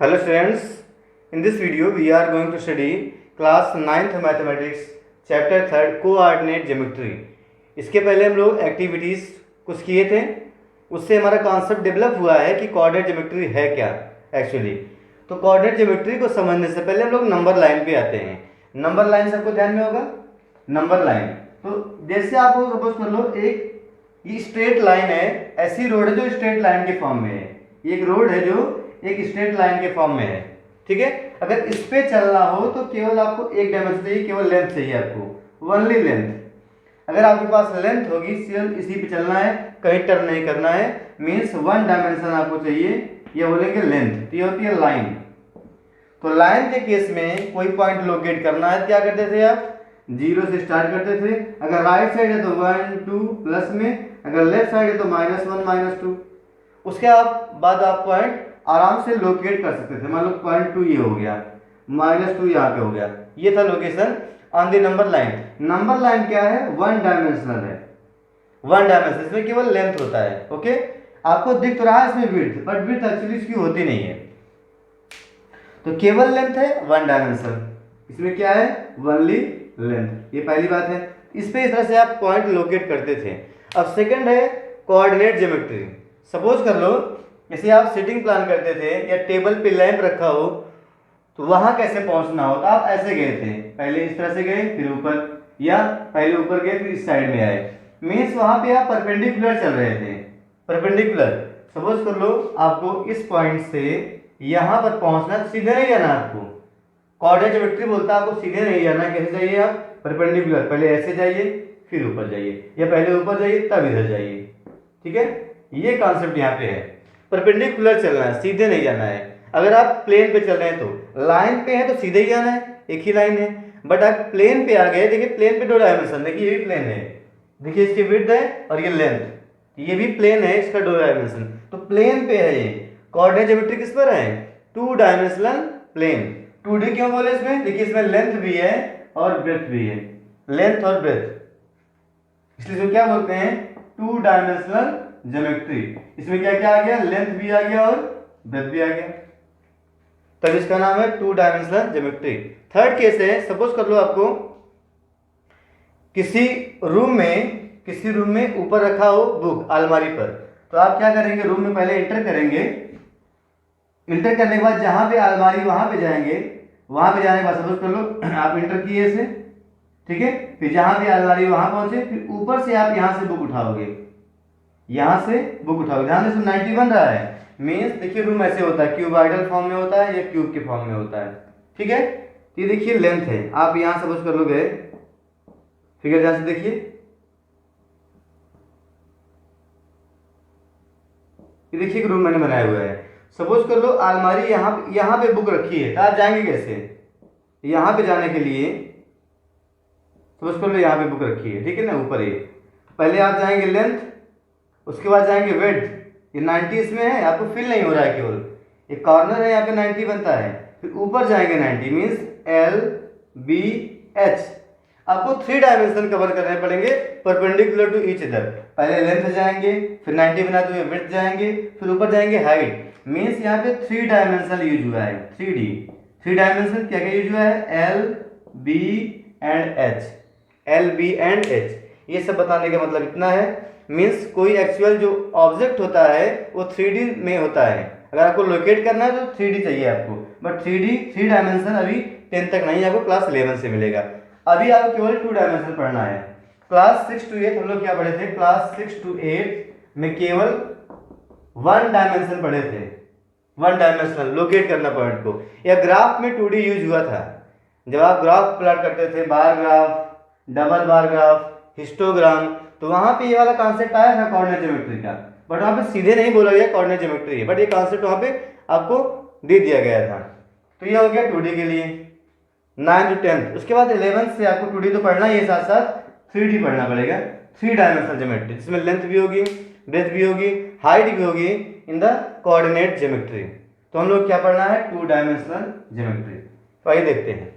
Hello students, in this video we are going to study class 9th mathematics chapter 3rd coordinate geometry। इसके पहले हम लोग activities कुछ किए थे, उससे हमारा कॉन्सेप्ट डेवलप हुआ है कि कोऑर्डिनेट ज्योमेट्री है क्या एक्चुअली। तो कोऑर्डिनेट ज्योमेट्री को समझने से पहले हम लोग नंबर लाइन पे आते हैं। नंबर लाइन सबको ध्यान में होगा, नंबर लाइन। तो जैसे आपको सपोज कर लो एक स्ट्रेट लाइन है, ऐसी रोड है जो स्ट्रेट लाइन के फॉर्म में है। एक रोड है जो एक स्ट्रेट लाइन के फॉर्म में है, ठीक है। अगर इस पे चलना हो तो केवल आपको एक डायमेंशन चाहिए, केवल लेंथ चाहिए आपको, ओनली लेंथ। अगर आपके पास लेंथ होगी, सिर्फ इसी पे चलना है, कहीं टर्न नहीं करना है, मीन्स वन डायमेंशन आपको चाहिए, ये बोलेंगे लेंथ। तो ये होती है लाइन। तो लाइन के केस में कोई पॉइंट लोकेट करना है, क्या करते थे आप? जीरो से स्टार्ट करते थे। अगर राइट साइड है तो 1 2 प्लस में, अगर लेफ्ट साइड है तो -1 -2। उसके बाद आप पॉइंट आराम से लोकेट कर सकते थे। मान लो पॉइंट 2 ये हो गया, -2 यहाँ पे हो गया, ये था location on the number line. Number line क्या है? वन डायमेंशनल है, वन डायमेंशन, इसमें केवल लेंथ होता है। ओके, आपको दिख तो रहा है इसमें विड्थ, बट विड्थ एक्चुअली इसकी होती नहीं है। तो केवल लेंथ है, वन डायमेंशन। इसमें क्या है? Only length. ये पहली बात है। इस पे इस तरह से आप पॉइंट लोकेट करते थे। अब सेकंड है कोऑर्डिनेट ज्योमेट्री। सपोज कर लो जैसे आप सिटिंग प्लान करते थे या टेबल पे लैंप रखा हो, तो वहां कैसे पहुंचना हो? तो आप ऐसे गए थे, पहले इस तरह से गए, फिर ऊपर, या पहले ऊपर गए फिर इस साइड में आए। मीन्स वहां पे आप परपेंडिकुलर चल रहे थे, परपेंडिकुलर। सपोज कर लो आपको इस पॉइंट से यहां पर पहुंचना, सीधे नहीं जाना आपको। कोऑर्डिनेट ज्योमेट्री बोलता है आपको सीधे नहीं जाना। कैसे जाइए आप? परपेंडिकुलर। पहले ऐसे जाइए, फिर ऊपर जाइए, या पहले ऊपर जाइए तब इधर जाइए, ठीक है। ये कॉन्सेप्ट यहाँ पे है, परपेंडिकुलर चलना है, सीधे नहीं जाना है। अगर आप प्लेन पे चल रहे हैं तो लाइन पे है तो सीधे ही जाना है, एक ही लाइन है। बट आप प्लेन पे आ गए, देखिए प्लेन पे दो डायमेंशन, देखिए ये भी प्लेन है, देखिए इसकी विड्थ है और ये लेंथ, ये भी प्लेन है, इसका दो डायमेंशन। तो प्लेन पे है ये। कोऑर्डिनेट ज्योमेट्री किस पर है? To dimensional plane. 2D क्यों बोले इसमें? देखिए इसमें लेंथ भी है और ब्रेथ भी है, लेंथ और ब्रेथ, इसलिए इसको क्या बोलते हैं? Two dimensional geometry. इसमें क्या क्या आ गया? लेंथ भी आ गया और ब्रेथ भी आ गया, तब इसका नाम है two dimensional geometry. Third case है, सपोज कर लो आपको किसी रूम में ऊपर रखा हो बुक अलमारी पर। तो आप क्या करेंगे? रूम में पहले एंटर करेंगे, इंटर करने के बाद जहां पे अलमारी वहां पे जाएंगे, वहां पे जाने के बाद सपोज कर लो आप इंटर किए इसे, ठीक है। फिर जहां पे अलमारी वहां पहुंचे, फिर ऊपर से आप यहां से बुक उठाओगे, यहां से बुक उठाओगे। ध्यान से 90 बन रहा है, मीन्स देखिए रूम ऐसे होता है, क्यूबॉइडल फॉर्म में होता है या क्यूब के फॉर्म में होता है, ठीक है। तो ये देखिए लेंथ है, आप यहां सपोज कर लो गए, फिगर ध्यान से देखिए, ये देखिए रूम मैंने बनाया हुआ है। सपोज कर लो अलमारी यहाँ पे बुक रखी है, तो आप जाएंगे कैसे? यहाँ पे जाने के लिए सपोज कर लो यहाँ पे बुक रखी है, ठीक है ना, ऊपर ये। पहले आप जाएंगे लेंथ, उसके बाद जाएंगे विड्थ। ये 90 इसमें है, आपको फील नहीं हो रहा है, केवल एक कॉर्नर है यहाँ पे 90 बनता है। फिर ऊपर जाएंगे 90, मीन्स LBH। आपको 3 डायमेंशन कवर करने पड़ेंगे परपेंडिकुलर टू ईच अदर। पहले लेंथ जाएंगे, फिर 90 बनाते हुए विड्थ जाएंगे, फिर ऊपर जाएंगे हाइट। मीन्स यहाँ पे 3 डायमेंशन यूज हुआ है, 3D। 3 डायमेंशन क्या क्या यूज हुआ है? LB and H, LB and H। ये सब बताने का मतलब इतना है, मीन्स कोई एक्चुअल जो ऑब्जेक्ट होता है वो 3D में होता है। अगर आपको लोकेट करना है तो 3D चाहिए आपको, बट 3 डायमेंशन अभी 10 तक नहीं, आपको क्लास 11 से मिलेगा। अभी आपको केवल 2 डायमेंशन पढ़ना है। क्लास 6 to 8 हम लोग क्या पढ़े थे? क्लास 6 to 8 में केवल 1 डायमेंशन पढ़े थे, 1 डायमेंशनल लोकेट करना पॉइंट को। या ग्राफ में 2D यूज हुआ था, जब आप ग्राफ प्लॉट करते थे, bar graph, double bar graph, histogram, तो वहां पे ये वाला कॉन्सेप्ट आया था कोऑर्डिनेट ज्योमेट्री का। बट वहां पे सीधे नहीं बोला गया कोऑर्डिनेट ज्योमेट्री है, बट ये कॉन्सेप्ट वहां पे आपको दे दिया गया था। तो ये हो गया 2D के लिए 9 to 10। उसके बाद 11 से आपको 2D तो पढ़ना ही है, साथ साथ 3D पढ़ना पड़ेगा, 3 डायमेंशनल ज्योमेट्री, जिसमें लेंथ भी होगी, ब्रेथ भी होगी, हाइट भी होगी इन द कोऑर्डिनेट ज्योमेट्री। तो हम लोग क्या पढ़ना है? 2 डायमेंशनल ज्योमेट्री। तो आइए देखते हैं।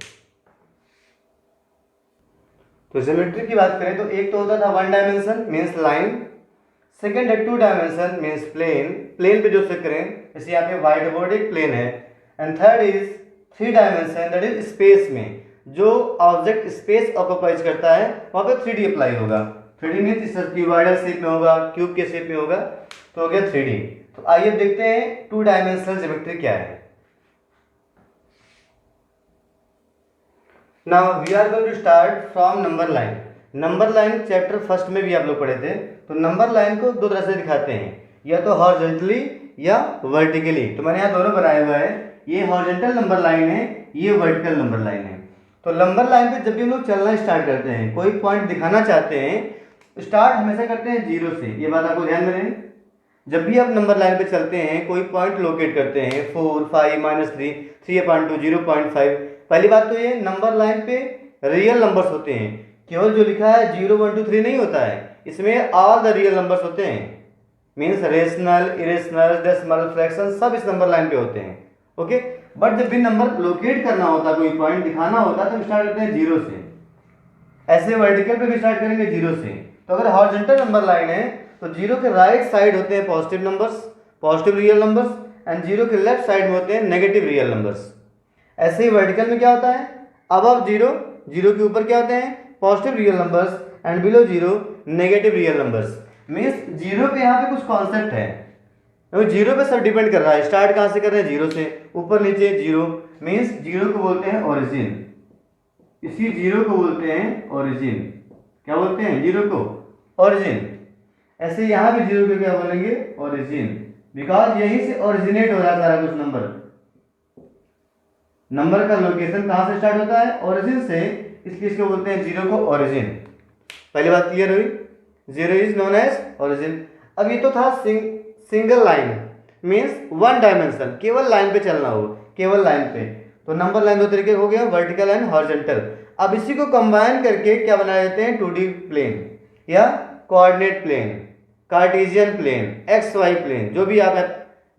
तो ज्योमेट्री की बात करें तो एक तो होता था 1 डायमेंशन मीन्स लाइन, सेकंड है 2 डायमेंशन मीन्स प्लेन। प्लेन पे जो से करें, जैसे यहाँ पे व्हाइट बोर्ड एक प्लेन है, and third is three dimension, that is space में जो ऑब्जेक्ट स्पेस ऑक्यूपाइज करता है वहाँ पे 3D अप्लाई होगा। 3D मीन्स क्यूबॉइडल शेप में होगा, क्यूब के शेप में होगा, तो हो गया 3D। तो आइए देखते हैं टू डायमेंशनल ज्योमेट्री क्या है। Now we are going to start from number line. Number line chapter first में भी आप लोग पढ़े थे। तो नंबर लाइन को दो तरह से दिखाते हैं, या तो हॉरिजॉन्टली या वर्टिकली। तो मैंने यहाँ दोनों बनाया हुआ है, ये हॉरिजॉन्टल नंबर लाइन है, ये वर्टिकल नंबर लाइन है। तो नंबर लाइन पे जब भी हम लोग चलना स्टार्ट करते हैं, कोई पॉइंट दिखाना चाहते हैं, स्टार्ट हमेशा करते हैं जीरो से। ये बात आपको ध्यान में रहे। जब भी आप नंबर लाइन पे चलते हैं, कोई पॉइंट लोकेट करते हैं, 4, 5, -3, 3/2, 0.5। पहली बात तो ये नंबर लाइन पे रियल नंबर्स होते हैं, केवल जो लिखा है 0, 1, 2, 3 नहीं होता है, इसमें ऑल द रियल नंबर्स होते हैं। Means rational, irrational, decimal, fraction सब इस नंबर लाइन पे होते हैं। ओके, बट जब भी नंबर लोकेट करना होता, कोई पॉइंट दिखाना होता, तो स्टार्ट करते हैं जीरो से। ऐसे वर्टिकल पे भी स्टार्ट करेंगे जीरो से। तो अगर हॉरिजॉन्टल नंबर लाइन है तो जीरो के राइट साइड होते हैं positive numbers, positive real numbers, and zero के लेफ्ट साइड में होते हैं नेगेटिव रियल नंबर्स। ऐसे ही वर्टिकल में क्या होता है, अबव जीरो, जीरो के ऊपर क्या होते हैं positive real numbers, and below zero negative real numbers. Means zero पे यहाँ पे कुछ कॉन्सेप्ट है, तो जीरो पे सब डिपेंड कर रहा है। स्टार्ट कहाँ से कर रहे हैं, जीरो से, ऊपर नीचे जीरो। मीन्स जीरो को बोलते हैं ओरिजिन, इसी जीरो को बोलते हैं ओरिजिन। क्या बोलते हैं, जीरो को ओरिजिन। ऐसे यहाँ भी जीरो को क्या बोलेंगे, ओरिजिन, बिकॉज यहीं से ओरिजिनेट हो रहा है सारा कुछ। नंबर का लोकेशन कहाँ से स्टार्ट होता है, ओरिजिन से, इसलिए इसको बोलते हैं जीरो को ओरिजिन। पहली बात क्लियर हुई, zero is known as origin. अब ये तो था single line, means one dimension, केवल लाइन पे चलना हो, केवल लाइन पे। तो नंबर लाइन दो तरीके हो गया, वर्टिकल एंड हॉरिजॉन्टल। अब इसी को कंबाइन करके क्या बना देते हैं, 2D प्लेन या coordinate plane, Cartesian plane, XY plane, जो भी आप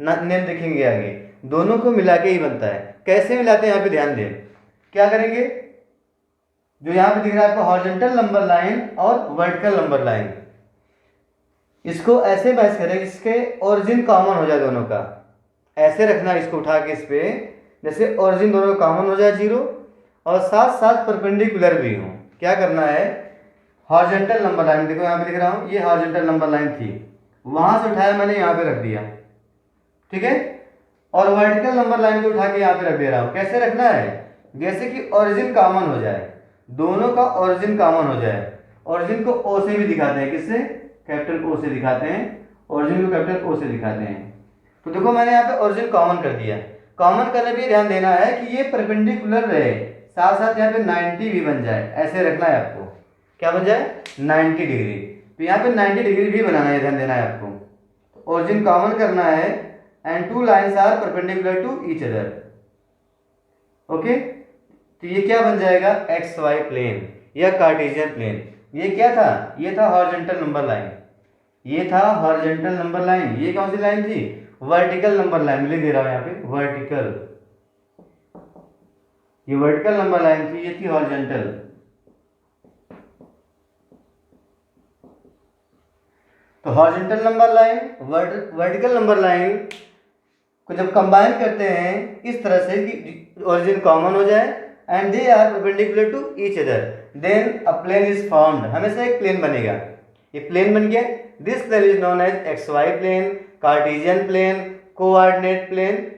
नेम देखेंगे आगे, दोनों को मिला के ही बनता है। कैसे मिलाते हैं यहाँ पे ध्यान दें। क्या करेंगे, जो यहाँ पे दिख रहा है आपको हॉरिजॉन्टल नंबर लाइन और वर्टिकल नंबर लाइन, इसको ऐसे मैच करें इसके ओरिजिन कॉमन हो जाए दोनों का। ऐसे रखना इसको उठा के इस पे, जैसे ओरिजिन दोनों का कॉमन हो जाए जीरो, और साथ साथ परपेंडिकुलर भी हो। क्या करना है, हॉरिजॉन्टल नंबर लाइन, देखो यहाँ पे लिख रहा हूँ, ये हॉरिजॉन्टल नंबर लाइन थी, वहां से उठाया मैंने यहाँ पे रख दिया, ठीक है। और वर्टिकल नंबर लाइन को उठा के यहाँ पे रख दे रहा हूँ। कैसे रखना है, जैसे कि ओरिजिन कॉमन हो जाए, दोनों का ओरिजिन कॉमन हो जाए। ओरिजिन को ओ से भी दिखाते हैं, किससे, कैपिटल ओ से दिखाते हैं, ओरिजिन को कैपिटल ओ से दिखाते हैं। तो देखो मैंने यहाँ पे ओरिजिन कॉमन कर दिया। कॉमन करने पे ध्यान देना है कि ये परपेंडिकुलर रहे, साथ साथ यहाँ पे 90 भी बन जाए, ऐसे रखना है आपको। क्या बन जाए, 90 डिग्री। तो यहाँ पे 90 डिग्री भी बनाना है, ध्यान देना है आपको। ओरिजिन कॉमन करना है, and two lines are perpendicular to each other. Okay, तो ये क्या बन जाएगा, XY प्लेन या कार्टेशियन प्लेन। ये क्या था, ये था हॉरिजॉन्टल नंबर लाइन, ये था हॉरिजॉन्टल नंबर लाइन। ये कौन सी लाइन थी, वर्टिकल नंबर लाइन, लिख दे रहा हूं यहाँ पे वर्टिकल। ये वर्टिकल नंबर लाइन थी, ये थी हॉरिजॉन्टल। तो horizontal number line, vertical number line को जब कंबाइन करते हैं इस तरह से कि ओरिजिन कॉमन हो जाए and they are perpendicular to each other, then a plane is formed. हमेशा एक प्लेन बनेगा, ये प्लेन बन गया। This plane is known as XY plane, Cartesian plane, coordinate plane,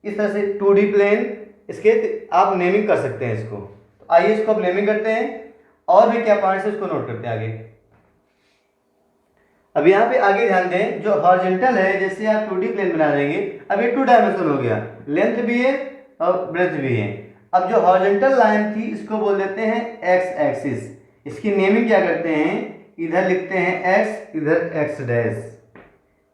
इस तरह से 2D प्लेन। इसके आप नेमिंग कर सकते हैं इसको। तो आइए इसको आप नेमिंग करते हैं, और भी क्या पॉइंट्स है उसको नोट करते हैं आगे। अब यहाँ पे आगे ध्यान दें, जो हॉरिजॉन्टल है, जैसे आप 2D प्लेन बना देंगे, अब ये 2 डायमेंशन हो गया, लेंथ भी है और ब्रेथ भी है। अब जो हॉरिजॉन्टल लाइन थी इसको बोल देते हैं X एक्सिस। इसकी नेमिंग क्या करते हैं, इधर लिखते हैं X, इधर X डैश।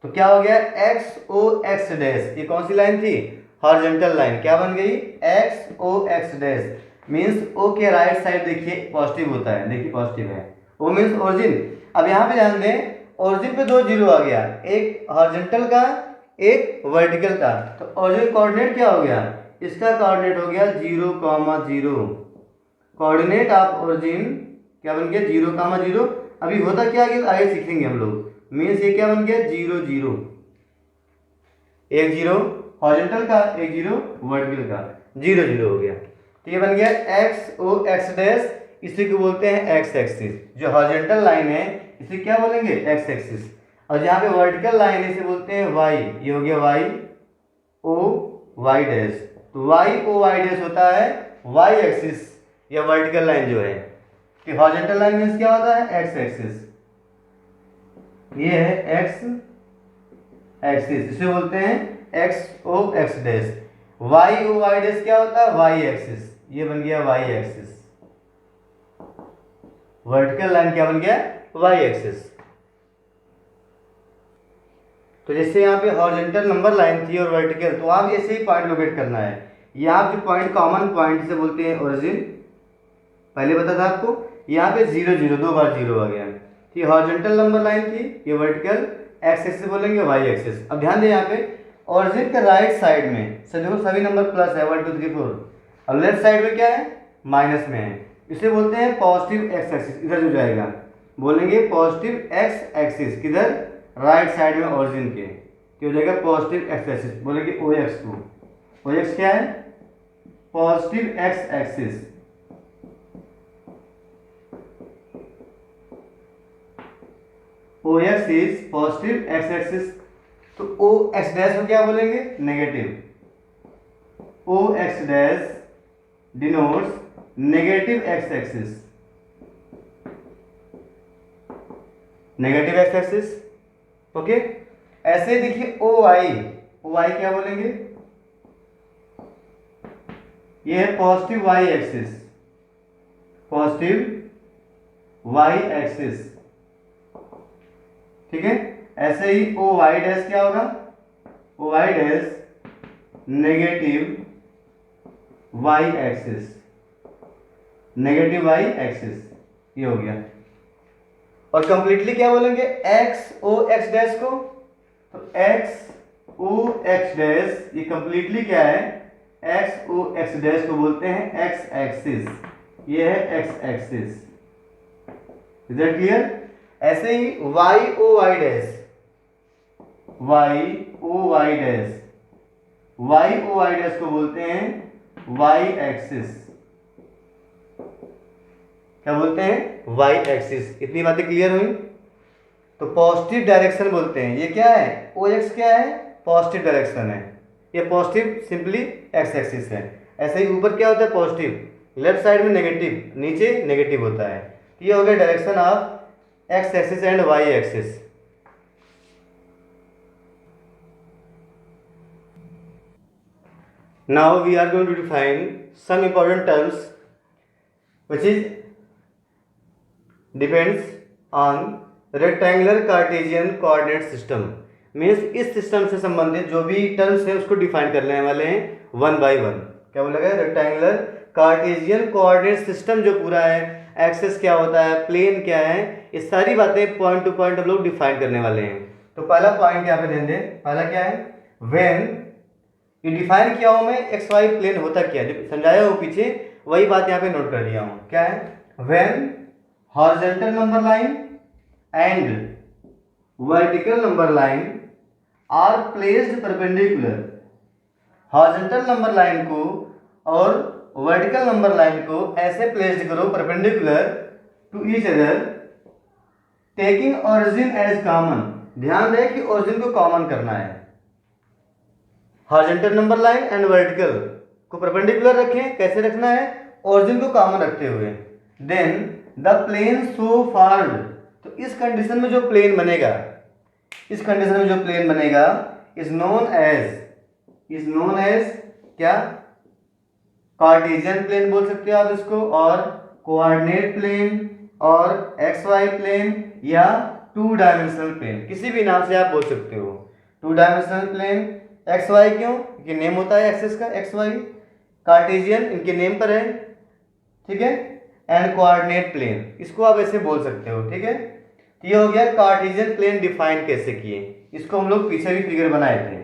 तो क्या हो गया, XOX डैश। ये कौन सी लाइन थी, हॉरिजॉन्टल लाइन। क्या बन गई, XOX डैश। मीन्स O के राइट साइड देखिए पॉजिटिव होता है, देखिए पॉजिटिव है, O मीन्स ओरिजिन। अब यहाँ पे ध्यान दें, ओरिजिन पे 2 जीरो आ गया, एक हॉरिजॉन्टल का, एक वर्टिकल का। तो ओरिजिन कोऑर्डिनेट क्या हो गया, इसका कोऑर्डिनेट हो गया 0,0। कोऑर्डिनेट ऑफ ओरिजिन क्या बन गया, 0,0। अभी होता क्या आगे सीखेंगे हम लोग। मीन्स ये क्या बन गया, 0 0, 1 0 हॉरिजॉन्टल का, एक जीरो वर्टिकल का, जीरो जीरो हो गया। तो ये बन गया एक्स ओ एक्स डैश, इसी को बोलते हैं एक्स एक्सिस। जो हॉरिजॉन्टल लाइन है इसे क्या बोलेंगे, एक्स एक्सिस। और जहाँ पे वर्टिकल लाइन है इसे बोलते हैं वाई, ये हो गया वाई ओ वाई डैश। तो वाई ओ वाई डैश होता है वाई एक्सिस या वर्टिकल लाइन जो है। कि हॉरिजॉन्टल लाइन मींस क्या होता है, एक्स एक्सिस। ये है एक्स एक्सिस, इसे बोलते हैं X O X dash. Y O Y dash क्या होता है, वाई एक्सिस। ये बन गया वाई एक्सिस। वर्टिकल लाइन क्या बन गया, वाई एक्सिस। तो जैसे यहाँ पे हॉरिजॉन्टल नंबर लाइन थी और वर्टिकल, तो वहाँ भी ऐसे ही पॉइंट लोकेट करना है। यहाँ जो पॉइंट कॉमन पॉइंट से बोलते हैं ओरिजिन, पहले बता था आपको। यहाँ पे जीरो जीरो, दो बार जीरो आ गया। ये हॉरिजॉन्टल नंबर लाइन थी, ये वर्टिकल एक्स एक्सिस बोलेंगे, वाई एक्सिस। अब ध्यान दें यहाँ पे ओरिजिन के राइट साइड में देखो सभी नंबर प्लस है, 1 2 3 4। और लेफ्ट साइड में क्या है, माइनस में है। इसे बोलते हैं पॉजिटिव एक्स एक्सिस। इधर जो जाएगा बोलेंगे पॉजिटिव एक्स एक्सिस, किधर, राइट साइड में ओरिजिन के, हो जाएगा पॉजिटिव एक्स एक्सिस, बोलेंगे O X too. O X क्या है, positive X axis. O X is positive X axis. तो ओ एक्स डैश को क्या बोलेंगे, negative. O X dash denotes negative X axis, negative X axis. Okay, ऐसे ही देखिए ओ वाई क्या बोलेंगे, ये है positive Y axis, positive Y axis. ठीक है, ऐसे ही ओ वाई डैश क्या होगा, O Y dash negative Y axis, negative Y axis. ये हो गया। और कंप्लीटली क्या बोलेंगे, एक्स ओ एक्स डैश को, तो एक्स ओ एक्स डैश ये कंप्लीटली क्या है, एक्स ओ एक्स डैश को बोलते हैं एक्स एक्सिस। ये है X axis. Is that clear. ऐसे ही Y O Y dash, Y O Y dash, Y O Y dash को बोलते हैं वाई एक्सिस। क्या बोलते हैं, वाई एक्सिस। इतनी बातें क्लियर हुई। तो पॉजिटिव डायरेक्शन बोलते हैं, ये क्या है, ओ एक्स क्या है, पॉजिटिव डायरेक्शन है। ये पॉजिटिव सिंपली एक्स एक्सिस है। ऐसे ही ऊपर क्या होता है, पॉजिटिव, लेफ्ट साइड में नेगेटिव, नीचे नेगेटिव होता है। ये हो गया direction of X axis and Y axis. Now we are going to define some important terms which is depends on rectangular Cartesian coordinate system। Means इस सिस्टम से संबंधित जो भी टर्म्स है उसको डिफाइन करने वाले हैं वन बाय वन। क्या बोला गया, रेक्टेंगुलर कार्टेशियन कोऑर्डिनेट सिस्टम जो पूरा है, एक्सेस क्या होता है, प्लेन क्या है, ये सारी बातें पॉइंट टू पॉइंट हम लोग डिफाइन करने वाले हैं। तो पहला पॉइंट यहाँ पे ध्यान दें, पहला क्या है, व्हेन ये डिफाइन किया हूं मैं, एक्स वाई प्लेन होता क्या है, जो समझाया हूं पीछे वही बात यहाँ पे नोट कर लिया हूं। क्या है, when horizontal number line and vertical number line are placed perpendicular. Horizontal number line को और वर्टिकल नंबर लाइन को ऐसे प्लेस्ड करो perpendicular to each other, taking origin as common. ध्यान दें कि ओरिजिन को कॉमन करना है। Horizontal number line and vertical को परपेंडिकुलर रखें, कैसे रखना है, ओरिजिन को कॉमन रखते हुए। Then the plane so formed, तो इस कंडीशन में जो प्लेन बनेगा, इस कंडीशन में जो प्लेन बनेगा इज नोन एज क्या, कार्टेशियन प्लेन बोल सकते हो आप इसको, और कोऑर्डिनेट प्लेन, और एक्स वाई प्लेन, या टू डायमेंशनल प्लेन, किसी भी नाम से आप बोल सकते हो। Two dimensional plane X Y, क्यों, क्योंकि नेम होता है एक्सिस का एक्स वाई, कार्टेशियन इनके नेम पर है, ठीक है, एंड कोऑर्डिनेट प्लेन, इसको आप ऐसे बोल सकते हो। ठीक है, ये हो गया कार्टेशियन प्लेन डिफाइन कैसे किए, इसको हम लोग पीछे भी फिगर बनाए थे।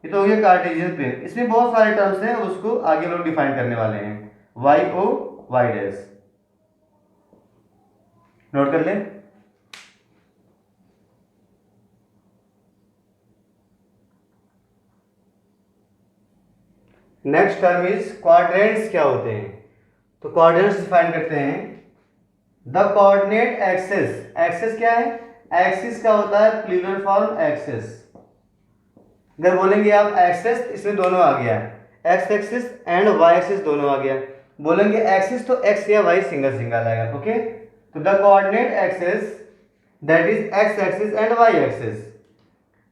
ये तो हो गया कार्टेशियन प्लेन। इसमें बहुत सारे टर्म्स हैं, उसको आगे लोग डिफाइन करने वाले हैं। Y O Y dash note कर लें। Next term is quadrants. क्या होते हैं? तो क्वाड्रेंट्स डिफाइन करते हैं। द कोऑर्डिनेट एक्सिस, एक्सिस क्या है? एक्सिस का होता है प्लूरल फॉर्म एक्सिस। अगर बोलेंगे आप एक्सिस, इसमें दोनों आ गया, X axis and Y axis दोनों आ गया। बोलेंगे एक्सिस तो एक्स या वाई सिंगल सिंगल आएगा। ओके, तो the coordinate axis that is X axis and Y axis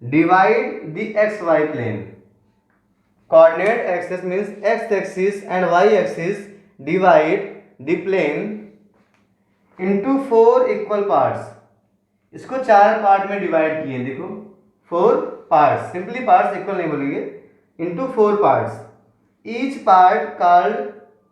divide the X Y plane. Coordinate axis means X axis and Y axis divide the plane into 4 equal parts. इसको 4 part में divide किए, देखो 4 parts, simply parts, equal नहीं बोलेंगे, into 4 parts, each part called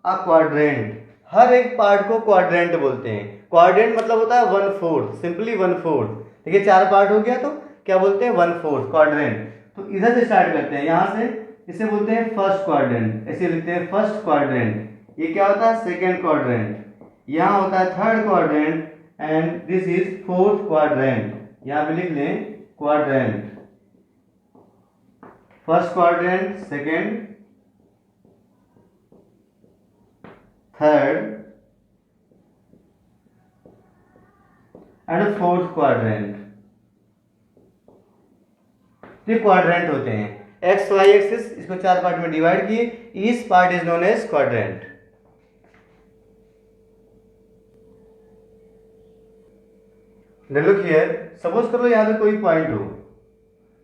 a quadrant. हर एक part को quadrant बोलते हैं। क्वाड्रेंट मतलब होता है 1/4, सिंपली 1/4। ठीक है, 4 पार्ट हो गया तो क्या बोलते हैं? 1/4 क्वाड्रेंट। तो इधर से स्टार्ट करते हैं, यहां से इसे बोलते हैं फर्स्ट क्वाड्रेंट, ऐसे लिखते हैं फर्स्ट क्वाड्रेंट। ये क्या होता है? Second quadrant. यहाँ होता है third quadrant and this is fourth quadrant. यहाँ पे लिख लें quadrant, first quadrant, second, third and fourth quadrant. ये क्वाड्रेंट होते हैं। एक्स वाई एक्सिस, इसको 4 पार्ट में डिवाइड किए, each part is known as quadrant. Look here, suppose करो यहाँ पे कोई पॉइंट हो,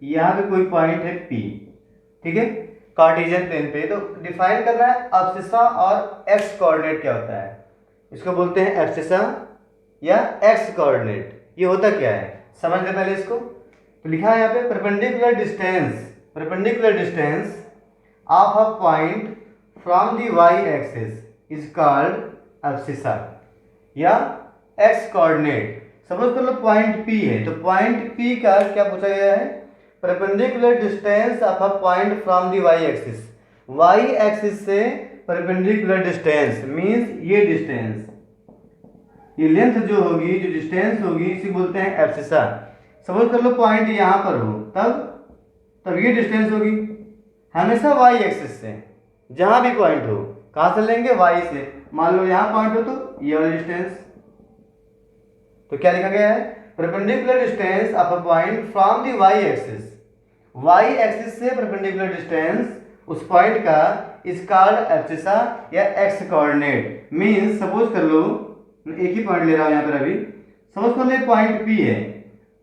यहाँ पे कोई पॉइंट है P, ठीक है, कार्टेशियन प्लेन पे। तो डिफाइन करना है एब्सिसा और एक्स कोऑर्डिनेट क्या होता है। इसको बोलते हैं एब्सिसा या एक्स कोऑर्डिनेट। ये होता क्या है समझ ले पहले इसको। तो लिखा है यहाँ पे perpendicular distance, perpendicular distance of a point from the Y axis is called abscissa या एक्स कोऑर्डिनेट। सपोज कर लो पॉइंट P है, तो पॉइंट P का क्या पूछा गया है? Perpendicular distance of a point from the Y axis. Y axis से परपेंडिकुलर डिस्टेंस मींस ये डिस्टेंस, ये लेंथ जो होगी, जो डिस्टेंस होगी, इसे बोलते हैं एब्सिसा। सपोज कर लो पॉइंट यहाँ पर हो, तब ये डिस्टेंस होगी हमेशा वाई एक्सिस से। जहां भी पॉइंट हो, कहां से लेंगे? वाई से। मान लो यहाँ पॉइंट हो तो ये वाला डिस्टेंस। तो क्या लिखा गया है? Perpendicular distance of a point from the Y axis. Y axis से परपेंडिकुलर डिस्टेंस उस पॉइंट का इज कॉल्ड एब्सिसा या एक्स कोऑर्डिनेट। मींस सपोज कर लो, एक ही पॉइंट ले रहा हूं यहां पर अभी। सपोज कर लो पॉइंट P है,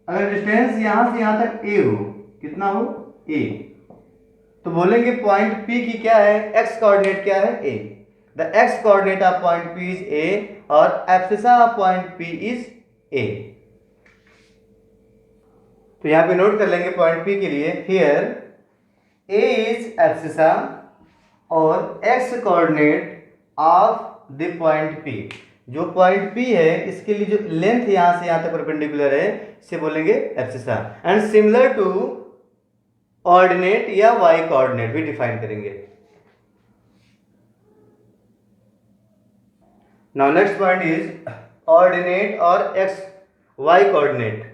अगर डिस्टेंस यहां से यहां तक A हो, कितना हो? A, तो बोलेंगे पॉइंट P की क्या है? एक्स कोऑर्डिनेट क्या है? A। The x coordinate of point P is A और abscissa of point P is A। तो यहां पे नोट कर लेंगे पॉइंट P के लिए, हियर A इज एब्सिसा और x coordinate of the point P। जो पॉइंट P है इसके लिए जो लेंथ यहां से यहां तक परपेंडिकुलर है, इसे बोलेंगे abscissa. And similar to ordinate या वाई कोऑर्डिनेट भी डिफाइन करेंगे। Now next point is ordinate और एक्स वाई कोऑर्डिनेट।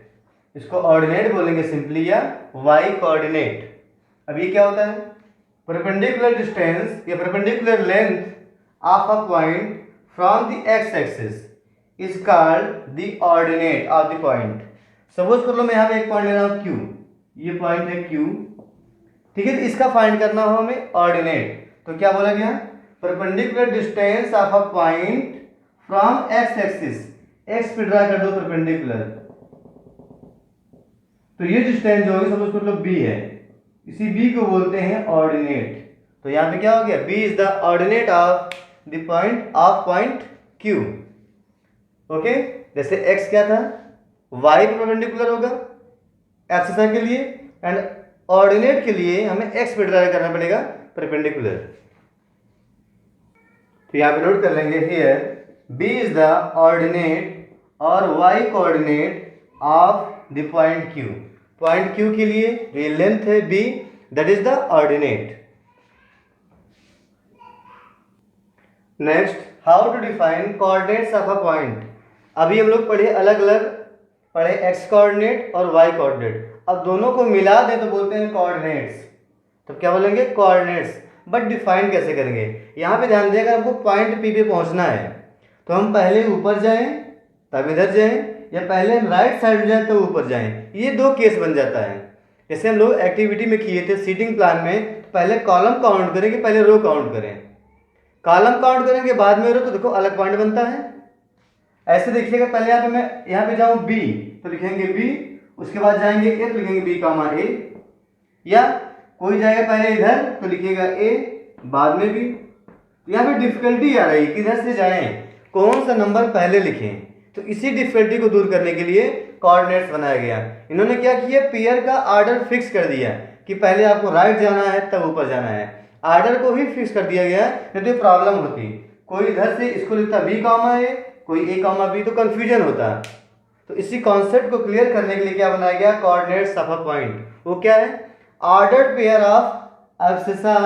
इसको ऑर्डिनेट बोलेंगे सिंपली या वाई कोऑर्डिनेट। अब ये क्या होता है? परपेंडिकुलर डिस्टेंस या perpendicular length of a point from the X axis is called the ordinate of the point. Suppose कर लो मैं यहाँ पे एक पॉइंट ले रहा हूँ Q, ये पॉइंट है Q, ठीक है, तो इसका फाइंड करना हो हमें ऑर्डिनेट। तो क्या बोला गया? Perpendicular distance of a point from X axis, x पे ड्रा कर दो परपेंडिकुलर, तो ये डिस्टेंस जो होगी सपोज कर लो B है, इसी B को बोलते हैं ऑर्डिनेट। तो यहाँ पे क्या हो गया? B is the ordinate of the point of point Q। Okay, जैसे x क्या था? y पे परपेंडिकुलर होगा एक्सिस के लिए, एंड ऑर्डिनेट के लिए हमें x पे ड्रा करना पड़ेगा परपेंडिकुलर। तो यहाँ पे नोट कर लेंगे, here B is the ordinate और y coordinate of the point Q। Point Q के लिए जो ये लेंथ है B, that is the ordinate. Next, how to define coordinates of a point. अभी हम लोग पढ़े अलग अलग, पढ़े एक्स कोऑर्डिनेट और वाई कोऑर्डिनेट। अब दोनों को मिला दें तो बोलते हैं कोऑर्डिनेट्स। तो क्या बोलेंगे? कोऑर्डिनेट्स। बट डिफाइन कैसे करेंगे। यहाँ पे ध्यान दें, अगर हमको पॉइंट पी पे पहुँचना है तो हम पहले ऊपर जाएं तब इधर जाएं, या पहले हम राइट साइड में जाएं तब ऊपर जाएं। ये दो केस बन जाता है। जैसे हम लोग एक्टिविटी में किए थे सीटिंग प्लान में, तो पहले कॉलम काउंट करें कि पहले रो काउंट करें। कॉलम काउंट करेंगे बाद में रो, तो देखो अलग पॉइंट बनता है। ऐसे देखिएगा, पहले यहाँ पे मैं यहाँ पे जाऊँ बी तो लिखेंगे बी, उसके बाद जाएंगे ए तो लिखेंगे बी कामा ए, या कोई जाएगा पहले इधर तो लिखिएगा ए बाद में बी। यहाँ पे डिफिकल्टी आ रही है किधर से जाएं, कौन सा नंबर पहले लिखें। तो इसी डिफिकल्टी को दूर करने के लिए कोऑर्डिनेट्स बनाया गया। इन्होंने क्या किया, पेयर का ऑर्डर फिक्स कर दिया कि पहले आपको राइट जाना है तब ऊपर जाना है। ऑर्डर को ही फिक्स कर दिया गया, नहीं तो प्रॉब्लम होती। कोई इधर से इसको लिखता बी कामा ए, कोई ए कामा बी, तो कंफ्यूजन होता। तो इसी कॉन्सेप्ट को क्लियर करने के लिए क्या बनाया गया, कोऑर्डिनेट्स ऑफ अ पॉइंट। वो क्या है, ordered pair of abscissa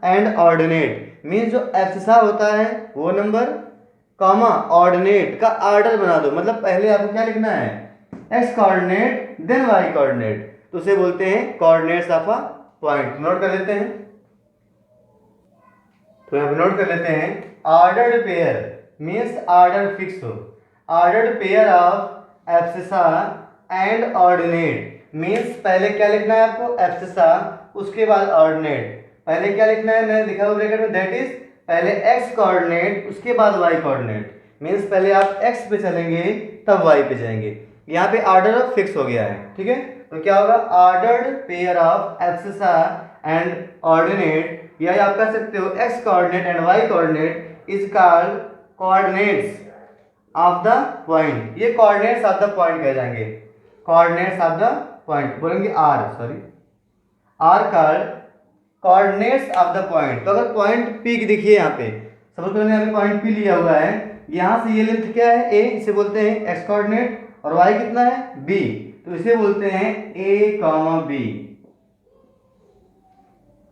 and ordinate. Means जो एब्सिसा होता है वो नंबर कॉमा ऑर्डिनेट का ऑर्डर बना दो। मतलब पहले आपको क्या लिखना है, X coordinate then Y coordinate, तो उसे बोलते हैं coordinates of a point. Note कर लेते हैं, तो यहाँ पे नोट कर लेते हैं, ordered pair means order fix हो। Ordered pair of abscissa and ordinate means पहले क्या लिखना है आपको, एब्सिसा, उसके बाद ऑर्डिनेट। पहले क्या लिखना है, मैंने लिखा हुआ ब्रैकेट में, दैट इज पहले एक्स कोऑर्डिनेट उसके बाद वाई कोऑर्डिनेट। मीन्स पहले आप एक्स पे चलेंगे तब वाई पे जाएंगे। यहाँ पे ऑर्डर फिक्स हो गया है, ठीक है। तो क्या होगा, ordered pair of abscissa and ordinate, या आप कह सकते हो X coordinate and Y coordinate is called coordinates of the point. ये कोऑर्डिनेट्स ऑफ द पॉइंट कह जाएंगे, कोऑर्डिनेट्स ऑफ द पॉइंट बोलेंगे are called coordinates of the point. तो अगर पॉइंट पी की देखिए यहाँ पे, सपोज मैंने यहाँ पे पॉइंट पी लिया हुआ है, यहाँ से ये लेंथ क्या है ए, इसे बोलते हैं एक्स कोऑर्डिनेट, और वाई कितना है बी, तो इसे बोलते हैं A comma B.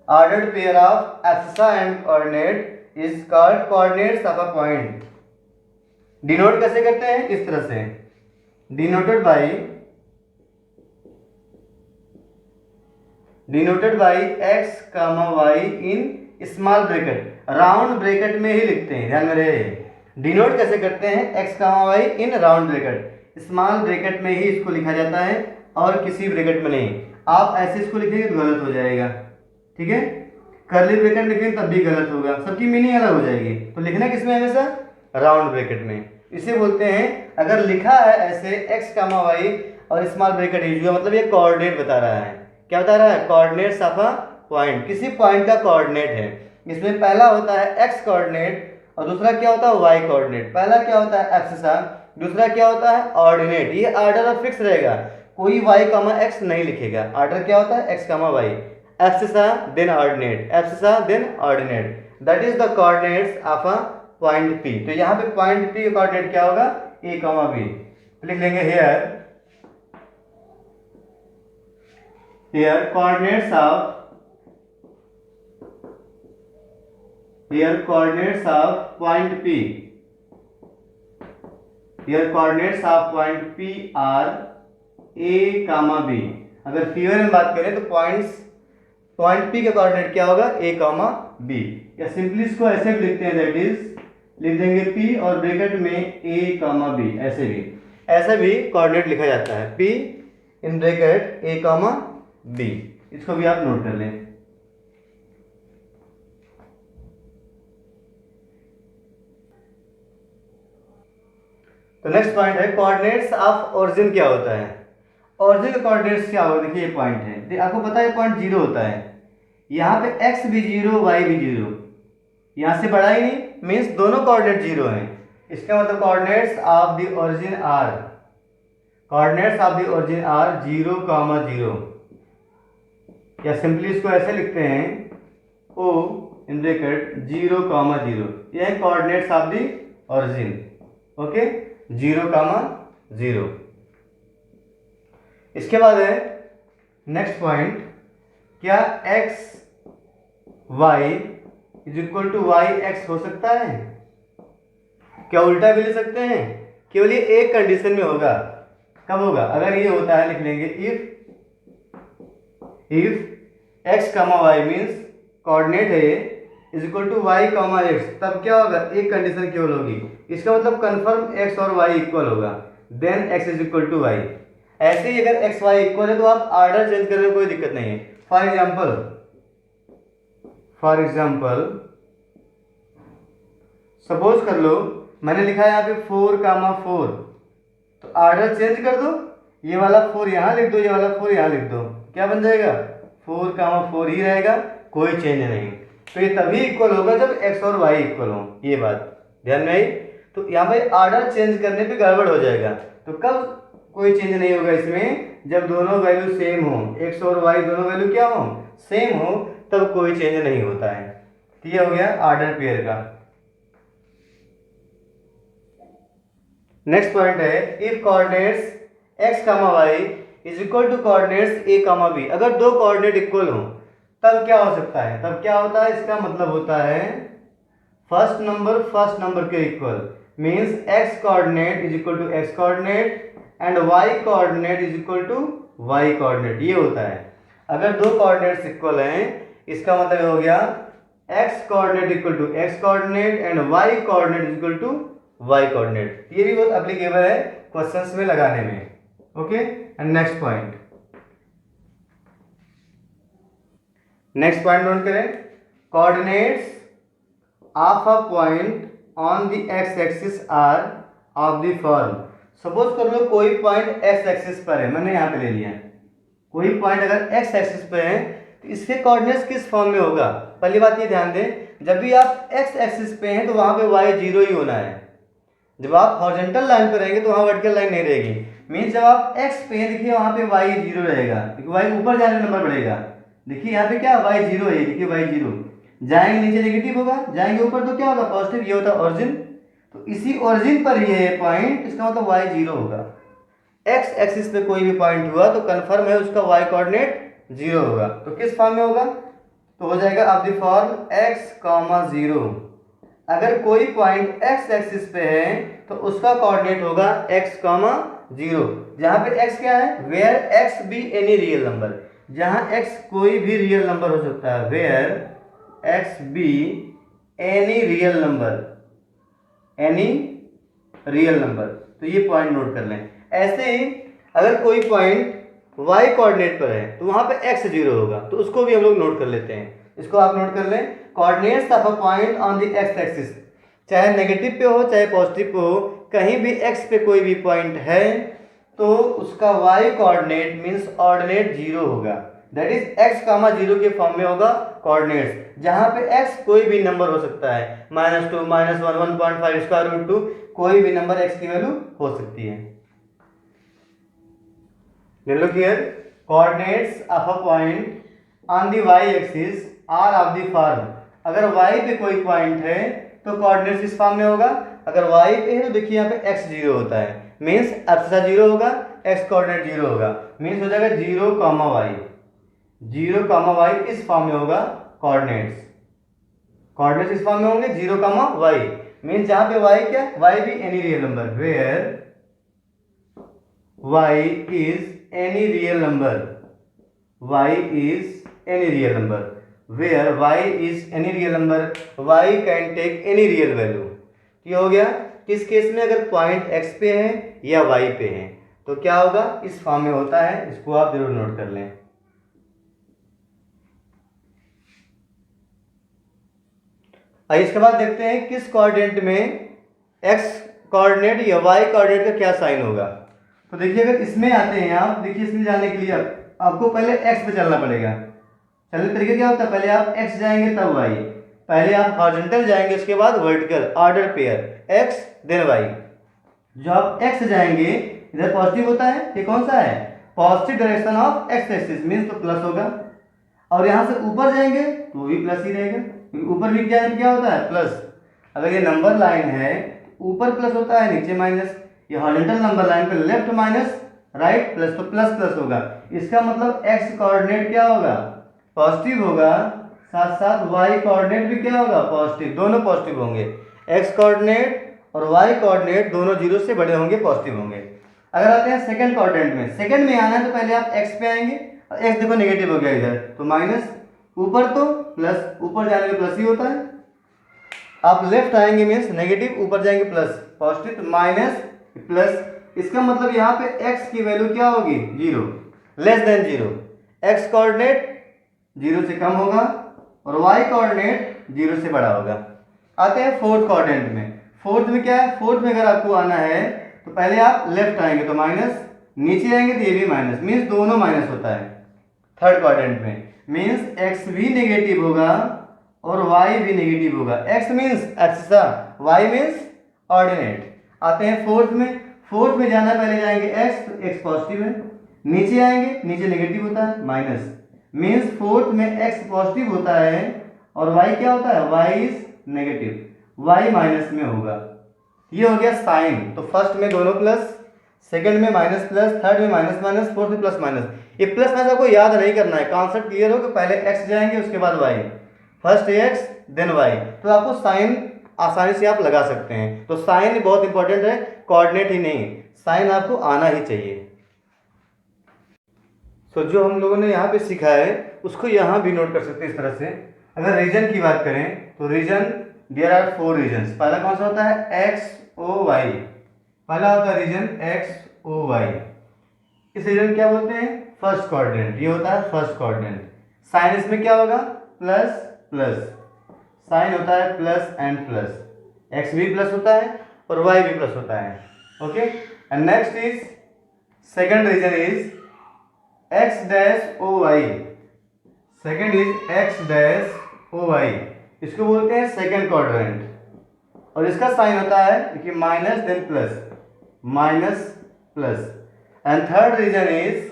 Ordered pair of abscissa and coordinate is called coordinates of a point. Denote कैसे करते हैं, इस तरह से, denoted by X comma Y in small bracket, round bracket में ही लिखते हैं, ध्यान में रहे। डिनोट कैसे करते हैं, X comma Y in round bracket, small bracket में ही इसको लिखा जाता है और किसी ब्रैकेट में नहीं। आप ऐसे इसको लिखेंगे तो गलत हो जाएगा, ठीक है। कर्ली ब्रैकेट लिखेंगे तब भी गलत होगा, सबकी मीनिंग अलग हो जाएगी। तो लिखना किसमें, हमेशा राउंड ब्रैकेट में। इसे बोलते हैं, अगर लिखा है ऐसे एक्स कामा वाई और स्मॉल ब्रैकेट यूज हुआ, मतलब ये कोऑर्डिनेट बता रहा है। क्या बता रहा है, कोऑर्डिनेट्स ऑफ अ पॉइंट, किसी पॉइंट का कोऑर्डिनेट है। इसमें पहला होता है एक्स कोऑर्डिनेट और दूसरा क्या होता है वाई कोऑर्डिनेट। पहला क्या होता है एब्सिसा, दूसरा क्या होता है ऑर्डिनेट। ये ऑर्डर फिक्स रहेगा, कोई वाई कामा एक्स नहीं लिखेगा। ऑर्डर क्या होता है X comma Y, abscissa then ordinate, abscissa then ordinate, that is the coordinates of a point P. तो यहाँ पे पॉइंट पी का कोऑर्डिनेट क्या होगा, ए कामा बी। लिख लेंगे here coordinates of point P, here coordinates of point P are A, B। अगर figure में बात करें तो पॉइंट P का कोऑर्डिनेट क्या होगा, A, B। या सिंपली इसको ऐसे भी लिखते हैं, दैट इज लिख देंगे P और ब्रैकेट में A, B। ऐसे भी कोऑर्डिनेट लिखा जाता है, P in bracket A, B। इसको भी आप नोट कर लें। तो नेक्स्ट पॉइंट है कोऑर्डिनेट्स ऑफ ओरिजिन। क्या होता है ओरिजिन का कोऑर्डिनेट्स, क्या होगा, देखिए ये पॉइंट है, आपको पता है पॉइंट 0 होता है। यहाँ पे x भी 0 y भी 0, यहाँ से बढ़ा ही नहीं, मीन्स दोनों कोऑर्डिनेट 0 हैं। इसका मतलब coordinates of the origin are, 0, 0। या सिंपली इसको ऐसे लिखते हैं O इन ब्रैकेट 0, 0। यह है coordinates of the origin, okay, 0, 0। इसके बाद है नेक्स्ट पॉइंट, क्या x y is equal to Y X हो सकता है? क्या उल्टा भी ले सकते हैं? केवल ये एक कंडीशन में होगा। कब होगा? अगर ये होता है, लिख लेंगे if x, y means coordinate है ये is equal to Y comma X, तब क्या होगा, एक कंडीशन केवल होगी, इसका मतलब कन्फर्म एक्स और वाई इक्वल होगा, then X is equal to Y. ऐसे ही अगर एक्स वाई इक्वल है तो आप ऑर्डर चेंज करने में कोई दिक्कत नहीं है। फॉर एग्जाम्पल सपोज कर लो मैंने लिखा है यहाँ पे 4,4, तो ऑर्डर चेंज कर दो, ये वाला 4 यहाँ लिख दो, ये वाला 4 यहाँ लिख दो, क्या बन जाएगा, 4,4 ही रहेगा, कोई चेंज नहीं। तो ये तभी इक्वल होगा जब एक्स और वाई इक्वल हो, ये बात ध्यान में आई। तो यहाँ पे ऑर्डर चेंज करने पे गड़बड़ हो जाएगा। तो कब कोई चेंज नहीं होगा इसमें, जब दोनों वैल्यू सेम हो, एक्स और वाई दोनों वैल्यू क्या हो, सेम हो, तब कोई चेंज नहीं होता है। तो ये हो गया ऑर्डर पेयर का। नेक्स्ट पॉइंट है if coordinates x, y is equal to coordinates a, b, अगर दो कोऑर्डिनेट इक्वल हो तब क्या हो सकता है, तब क्या होता है, इसका मतलब होता है फर्स्ट नंबर के equal, means x coordinate is equal to x coordinate and y coordinate is equal to y coordinate, ये होता है। अगर दो कोऑर्डिनेट्स इक्वल हैं इसका मतलब हो गया x coordinate equal to x coordinate and y coordinate is equal to y coordinate. ये भी बहुत एप्लीकेबल है क्वेश्चंस में लगाने में। Okay, and next point note करें, coordinates of a point on the x axis are of the form. Suppose कर लो कोई पॉइंट x एक्सिस पर है, मैंने यहाँ पे ले लिया, कोई पॉइंट अगर x एक्सिस पे है तो इसके कोऑर्डिनेट्स किस फॉर्म में होगा। पहली बात ये ध्यान दें, जब भी आप x एक्सिस पे हैं तो वहां पे y 0 ही होना है। जब आप हॉरिजॉन्टल लाइन पर रहेंगे तो वहां वर्टिकल लाइन नहीं रहेगी। मींस जब आप x पे हैं देखिए वहां पे y 0 रहेगा, क्योंकि y ऊपर जाने नंबर बढ़ेगा। देखिए यहाँ पे क्या y 0 है, देखिए y 0, जाएंगे नीचे नेगेटिव होगा, जाएंगे ऊपर तो क्या होगा पॉजिटिव, ये होता है ओरिजिन। तो इसी ओरिजिन पर ही है पॉइंट, इसका मतलब y 0 होगा। x एक्सिस पे कोई भी पॉइंट हुआ तो कंफर्म है उसका y कोऑर्डिनेट 0 होगा। तो किस फॉर्म में होगा, तो हो जाएगा ऑफ द फॉर्म x, 0। अगर कोई पॉइंट x एक्सिस पे है तो उसका कोऑर्डिनेट होगा x, 0, जहां पे x क्या है, where x be any real number, जहां x कोई भी रियल नंबर हो सकता है, where x be any real number, तो ये पॉइंट नोट कर लें। ऐसे ही अगर कोई पॉइंट y कोऑर्डिनेट पर है तो वहां पे x 0 होगा, तो उसको भी हम लोग नोट कर लेते हैं। इसको आप नोट कर लें, coordinates of a point on the x axis, चाहे नेगेटिव पे हो चाहे पॉजिटिव पे हो, कहीं भी x पे कोई भी पॉइंट है तो उसका y कोऑर्डिनेट मींस ऑर्डिनेट 0 होगा। दैट इज x, 0 के फॉर्म में होगा कोऑर्डिनेट्स, जहां पे x कोई भी नंबर हो सकता है, -2, -1, 1.5, √2, कोई भी नंबर x की वैल्यू हो सकती है। Look here, coordinates of a point on the y axis are of the form। अगर y पे कोई पॉइंट है तो कोऑर्डिनेट्स इस फॉर्म में होगा। अगर y पे है तो देखिए यहाँ पे x 0 होता है, मींस एब्सिसा 0 होगा, x कोऑर्डिनेट 0 होगा, मींस हो जाएगा 0, y इस फॉर्म में होगा कोऑर्डिनेट्स इस फॉर्म में होंगे 0, y, मींस जहां पे y क्या, y भी any real number, where y is any real number, where y is any real number, y can take any real value। ये हो गया किस केस में, अगर पॉइंट x पे है या y पे है तो क्या होगा, इस फॉर्म में होता है। इसको आप जरूर नोट कर लें। आइए इसके बाद देखते हैं किस कोऑर्डिनेट में x कोऑर्डिनेट या y कोऑर्डिनेट का क्या साइन होगा। तो देखिए अगर इसमें आते हैं आप, देखिए इसमें जाने के लिए आपको पहले x पे चलना पड़ेगा। चलने तरीके क्या होता है, पहले आप x जाएंगे तब y, पहले आप हॉरिजॉन्टल जाएंगे उसके बाद vertical, order pair x then y। जो आप x जाएंगे इधर पॉजिटिव होता है, ये कौन सा है, positive direction of x axis, means तो प्लस होगा। और यहां से ऊपर जाएंगे तो भी प्लस ही रहेगा, क्योंकि ऊपर भी क्या होता है, प्लस। अगर ये नंबर लाइन है ऊपर प्लस होता है नीचे माइनस, ये हॉरिजॉन्टल नंबर लाइन पे लेफ्ट माइनस राइट प्लस, तो प्लस प्लस होगा। इसका मतलब x कोऑर्डिनेट क्या होगा, पॉजिटिव होगा, साथ साथ y कोऑर्डिनेट भी क्या होगा, पॉजिटिव, दोनों पॉजिटिव होंगे। x कोऑर्डिनेट और y कोऑर्डिनेट दोनों 0 से बड़े होंगे, पॉजिटिव होंगे। अगर आते हैं सेकंड कोऑर्डिनेट में, सेकंड में आना है तो पहले आप x पे आएंगे, और x देखो नेगेटिव हो गया इधर, तो माइनस, ऊपर तो प्लस, ऊपर जाने में प्लस ही होता है। आप लेफ्ट आएंगे मीन्स नेगेटिव, ऊपर जाएंगे प्लस, पॉजिटिव तो माइनस प्लस। इसका मतलब यहाँ पे x की वैल्यू क्या होगी, 0, लेस देन 0। x कोऑर्डिनेट 0 से कम होगा और y कोऑर्डिनेट 0 से बड़ा होगा। आते हैं फोर्थ कोऑर्डिनेट में। फोर्थ में क्या है, फोर्थ में अगर आपको आना है तो पहले आप लेफ्ट आएंगे तो माइनस, नीचे आएंगे तो ये भी माइनस, मीन्स दोनों माइनस होता है थर्ड क्वाड्रेंट में। मीन्स x भी नेगेटिव होगा और y भी नेगेटिव होगा। x means abscissa, y means ordinate. आते हैं फोर्थ में। फोर्थ में जाना पहले जाएंगे x, तो x पॉजिटिव है, नीचे आएंगे, नीचे नेगेटिव होता है माइनस, मीन्स फोर्थ में x पॉजिटिव होता है और y क्या होता है, y is negative, y minus में होगा। ये हो गया साइन। तो फर्स्ट में दोनों प्लस, सेकंड में माइनस प्लस, थर्ड में माइनस माइनस, फोर्थ में प्लस माइनस। ये प्लस माइनस आपको याद नहीं करना है, कॉन्सेप्ट क्लियर हो कि पहले x जाएंगे उसके बाद y, first x then y, तो आपको साइन आसानी से आप लगा सकते हैं। तो साइन बहुत इंपॉर्टेंट है, कोऑर्डिनेट ही नहीं, साइन आपको आना ही चाहिए। तो जो हम लोगों ने यहाँ पे सीखा है उसको यहाँ भी नोट कर सकते हैं इस तरह से। अगर रीजन की बात करें तो रीजन, देयर आर 4 रीजन्स। पहला कौन सा होता है, एक्स ओ वाई, पहला होता है रीजन एक्स ओ वाई। इस रीजन क्या बोलते हैं, फर्स्ट कोऑर्डिनेट, ये होता है फर्स्ट कोऑर्डिनेट। साइन इसमें क्या होगा, प्लस प्लस, साइन होता है प्लस एंड प्लस, एक्स भी प्लस होता है और वाई भी प्लस होता है। Okay, and next is second region is X dash O Y, second is X dash O Y, इसको बोलते हैं सेकंड क्वाड्रेंट और इसका साइन होता है देखिए minus then plus, minus plus. And third region is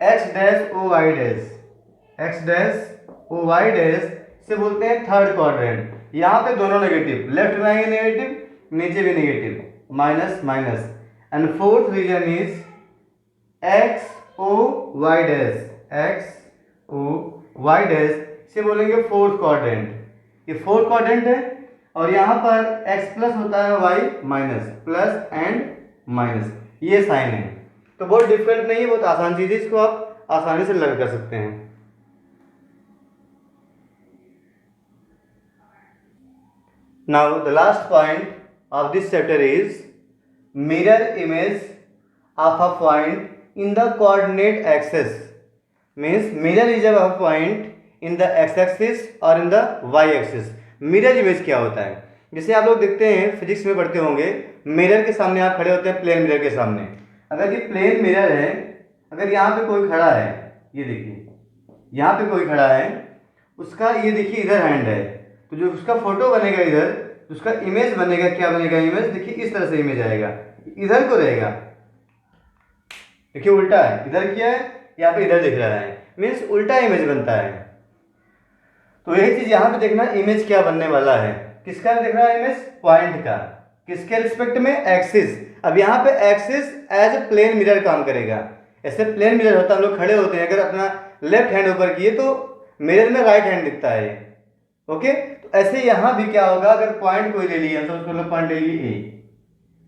X dash O Y dash, X dash O Y dash से बोलते हैं थर्ड क्वाड्रेंट। यहाँ पे दोनों नेगेटिव, लेफ्ट में आएंगे नेगेटिव, नीचे भी negative, minus minus. And fourth region is X O Y dash, X O Y dash से बोलेंगे फोर्थ क्वाड्रेंट। ये फोर्थ क्वाड्रेंट है और यहाँ पर x प्लस होता है, y minus, plus and minus, ये साइन है। तो बहुत डिफिकल्ट नहीं है, बहुत आसान चीज है, इसको आप आसानी से लर्न कर सकते हैं। Now the last point of this chapter is mirror image of a point in the coordinate axis, means mirror is a point in the x axis or in the y axis। Mirror image क्या होता है, जैसे आप लोग देखते हैं physics में पढ़ते होंगे, मिरर के सामने आप खड़े होते हैं, प्लेन मिरर के सामने। अगर ये प्लेन मिरर है, अगर यहाँ पे कोई खड़ा है, ये देखिए यहाँ पे कोई खड़ा है, उसका ये देखिए इधर हैंड है, तो जो उसका फोटो बनेगा इधर, उसका इमेज बनेगा, क्या बनेगा इमेज, देखिए इस तरह से इमेज आएगा, इधर को रहेगा, देखिए उल्टा है, इधर क्या है, यहाँ पे इधर दिख रहा है, मीन्स उल्टा इमेज बनता है। तो यही चीज यहाँ पे देखना, इमेज क्या बनने वाला है, किसका दिख रहा है इमेज, पॉइंट का, किसके रिस्पेक्ट में, एक्सिस। अब यहाँ पे axis as a plane mirror काम करेगा। ऐसे प्लेन मिरर होता है, हम लोग खड़े होते हैं, अगर अपना लेफ्ट हैंड ऊपर किए तो मिरर में राइट हैंड दिखता है। ओके, तो ऐसे यहाँ भी क्या होगा, अगर पॉइंट कोई ले लिए, सपोज लो पॉइंट ले लिए ए,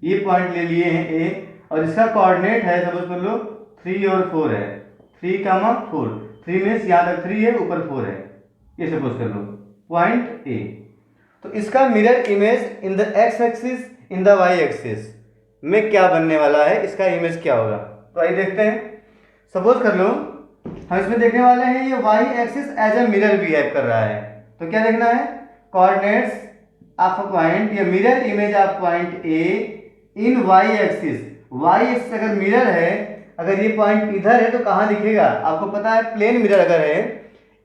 ये पॉइंट ले लिए हैं ए और इसका कोऑर्डिनेट है सपोज कर लो 3 और 4 है, 3, 4, 3 मीन्स यहाँ तक 3 है, ऊपर 4 है, ये सपोज कर लो पॉइंट ए। तो इसका mirror image in the X axis, in the Y axis में क्या बनने वाला है, इसका इमेज क्या होगा। तो आइए देखते हैं। सपोज कर लो हम इसमें देखने वाले हैं ये Y axis as a mirror behave कर रहा है, तो क्या देखना है, कोऑर्डिनेट्स ऑफ अ पॉइंट या mirror image of point A in Y axis. Y axis अगर मिरर है, अगर ये पॉइंट इधर है तो कहाँ दिखेगा, आपको पता है प्लेन मिरर अगर है,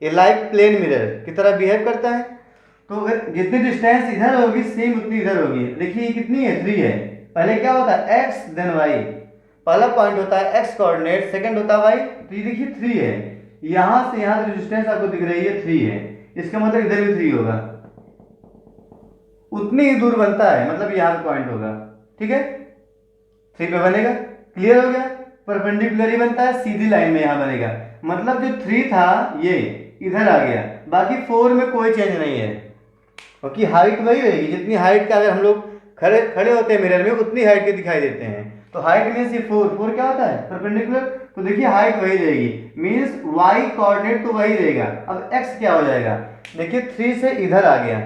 ये लाइक प्लेन मिरर की तरह बिहेव करता है। तो अगर जितनी डिस्टेंस इधर होगी सेम उतनी इधर होगी। देखिए ये कितनी है, 3 है। पहले क्या होता है, एक्स देन वाई, पहला पॉइंट होता है एक्स कोऑर्डिनेट, सेकंड होता है वाई। तो ये देखिए 3 है, यहाँ से यहाँ तक डिस्टेंस आपको दिख रही है 3 है, इसका मतलब इधर भी 3 होगा, उतनी ही दूर बनता है, मतलब यहाँ पे पॉइंट होगा। ठीक है, 3 पे बनेगा, क्लियर हो गया, परपेंडिकुलर ही बनता है, सीधी लाइन में यहाँ बनेगा, मतलब जो 3 था ये इधर आ गया, बाकी 4 में कोई चेंज नहीं है, क्योंकि हाइट वही रहेगी, जितनी हाइट का अगर हम लोग खड़े होते हैं मिरर में उतनी हाइट के दिखाई देते हैं। तो हाइट मीन्स ये 4 क्या होता है परपेंडिकुलर, तो देखिए हाइट वही रहेगी, मीन्स वाई कोऑर्डिनेट तो वही रहेगा। अब एक्स क्या हो जाएगा, देखिए 3 से इधर आ गया,